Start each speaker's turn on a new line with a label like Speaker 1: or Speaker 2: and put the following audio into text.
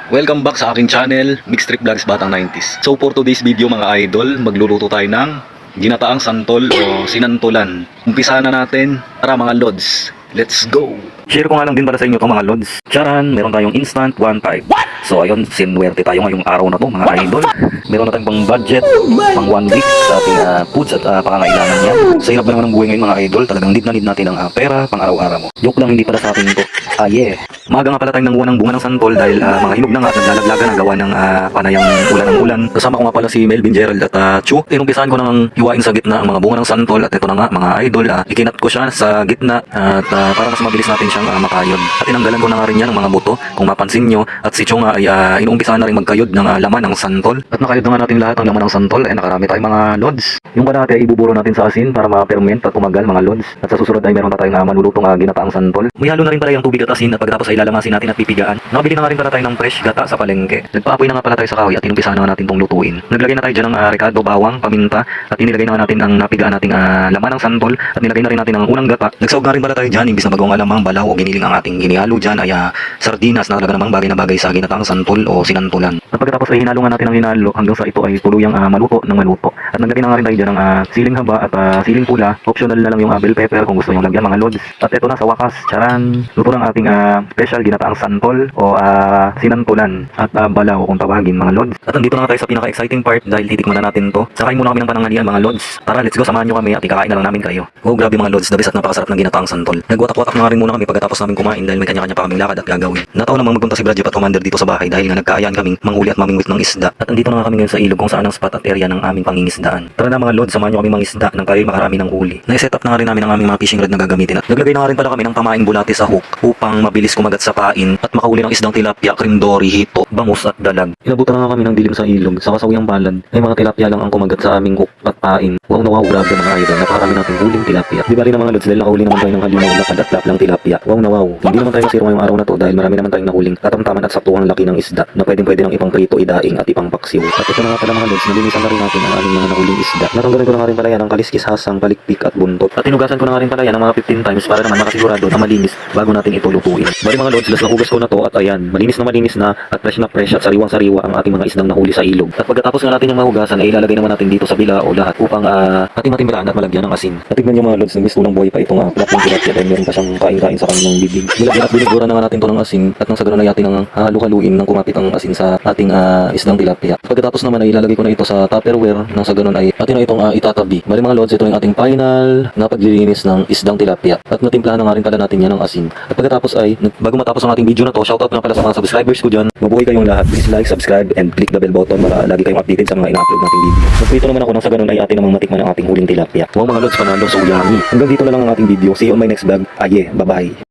Speaker 1: Welcome back sa aking channel, Mixed Trip Vlogs Batang 90s. So for today's video mga idol, magluluto tayo ng ginataang santol o sinantolan. Umpisa na natin. Tara mga lods, let's go! Share ko nga lang din para sa inyo itong mga lods. Charan, meron tayong instant 1.5. So ayun, sinwerte tayo ngayong araw na to mga idol. Meron na tayong pang budget, pang 1 week sa ating foods at pangangailangan niya. Sa hirap ba naman ng buhay ngayon mga idol, talagang need na need natin ang pera pang araw-araw mo. Joke lang, hindi para sa atin ito. Maaga nga pala tayong nanguha ng bunga ng santol dahil mga hinog na nga at naglalaglaga na gawa ng panayang ulan ng ulan. Kasama ko nga pala si Melvin, Gerald at Chu. Inumpisahan ko nang hiwain sa gitna ang mga bunga ng santol at ito na nga mga idol, ikinat ko siya sa gitna at para mas mabilis natin siyang makayod. At tinanggalan ko na nga rin yan ng mga buto kung mapansin nyo, at si Chu nga ay inumpisahan na rin magkayod ng laman ng santol. At nakayod na nga natin lahat ng laman ng santol ay nakarami tayong mga lods. Yung kalahati ay ibuburo natin sa asin para ma-ferment at tumagal mga lods. At sa susunod ay meron na tayong manulutong ginataang santol. May halo na rin pala yung tubig at asin at pagkatapos ay lalamasin natin at pipigaan. Nakabili na nga rin pala tayo ng fresh gata sa palengke. Nagpaapoy na nga pala tayo sa kahoy at inumpisahan na nga natin itong lutuin. Naglagay na tayo dyan ng rekado, bawang, paminta at inilagay na nga natin ang napigaan nating laman ng santol at nilagay na rin natin ang unang gata. Nagsawag na rin pala tayo dyan, imbis na bagong alamang balaw o giniling ang ating hinihalo dyan ay sardinas na talaga namang bagay na bagay sa ginataang santol o sinantulan. At pagkatapos ay hinalo nga natin ang hinalo hanggang sa ito ay tuluyang maluto ng maluto. At naglagay na nga rin tayo dyan ng siling haba at siling pula. Optional na lang yung bell pepper kung gusto nyo lagyan mga lods. At ito na sa wakas, charan, luto ng ating special ginataang santol o sinantulan at balaw kung tawagin mga lods. At andito na nga tayo sa pinaka-exciting part dahil titikman na natin to. Sakain muna kami ng pananghalian mga lods. Tara, let's go, samahan nyo kami at ikakain na lang namin kayo. Oh, grabe mga lods, the best at napakasarap ng ginataang santol. Nagwatak-watak na nga rin muna kami pagkatapos namin kumain dahil may kanya-kanya pa kaming lakad at gagawin. Nataon namang magpunta si Brad Jeep at Commander dito sa bahay dahil nga nagkaayaan kaming manghuli at mamingwit ng isda. At andito na nga kami ngayon sa ilog kung saan ang spot at area ng aming pangingisdaan. Tara na mga lods, samahan nyo kami mangisda nang tayo makarami ng huli. Na-set up na nga rin namin ang aming mga fishing rod na gagamitin at naglagay na nga rin pala kami ng pamaing bulate sa hook upang mabilis kumagat sa pain at makahuli ng isdang tilapia, krindori, hito, bangus at dalag. Inabutan na nga kami ng dilim sa ilog sa kasawiyang balan ay mga tilapia lang ang kumagat sa aming hook at pain. Wow na wow, grabe mga idol, napakarami natin huling tilapia. Di ba rin mga lods dahil nakahuli naman tayo ng halimaw, lakad at laplang tilapia. Wow na wow, hindi naman tayo masiro ngayong araw na to dahil marami naman tayong nahuling katamtaman at saktuhang laki ng isda na pwede nang ipang prito, idaing at ipang paksiw. At ito na nga pala mga lods, nalinisan na rin natin ang aming mga nahuling isda. Natanggalan ko na nga rin pala yan ang kaliskis, hasang, palikpik at buntot. At tinugasan ko na nga rin pala yan ng mga 15 times para naman makasigurado na malinis bago natin ito lutuin. Bali mga lods, las nahugas ko na to at ayan, malinis na at fresh at sariwang-sariwa ang ating mga isdang nahuli sa ilog. At pagkatapos nga natin yung mahugasan ay ilalagay naman natin dito sa bila o lahat upang ating matimbalaan at malagyan ng asin. At tignan nyo mga lods, nagmis tulang buhay pa itong platong tilapia dahil meron pa siyang kain-kain sa kanyang bibig. Nilagyan at binigura na nga natin to ng asin at nang sa ganun ay atin ang halu-haluin nang kumapit ang asin sa ating isdang tilapia. Pagkatapos naman ay ilalagay ko na ito sa Tupperware nang sa ganun ay atin na itong itatabi. Bali mga lods, ito yung ating final na paglilinis ng isdang tilapia. At natimplahan na nga rin pala natin yan ng asin. At pagkatapos ay, bago matapos ang ating video na to, shoutout na pala sa mga subscribers ko dyan. Mabuhay kayong lahat. Please like, subscribe, and click the bell button para lagi kayong updated sa mga ina-upload nating video. Nagprito naman ako nang sa ganun ay atin namang matikman ang ating huling tilapia. Wow mga lods, panalo, so yummy. Hanggang dito na lang ang ating video. See you on my next vlog. Bye-bye.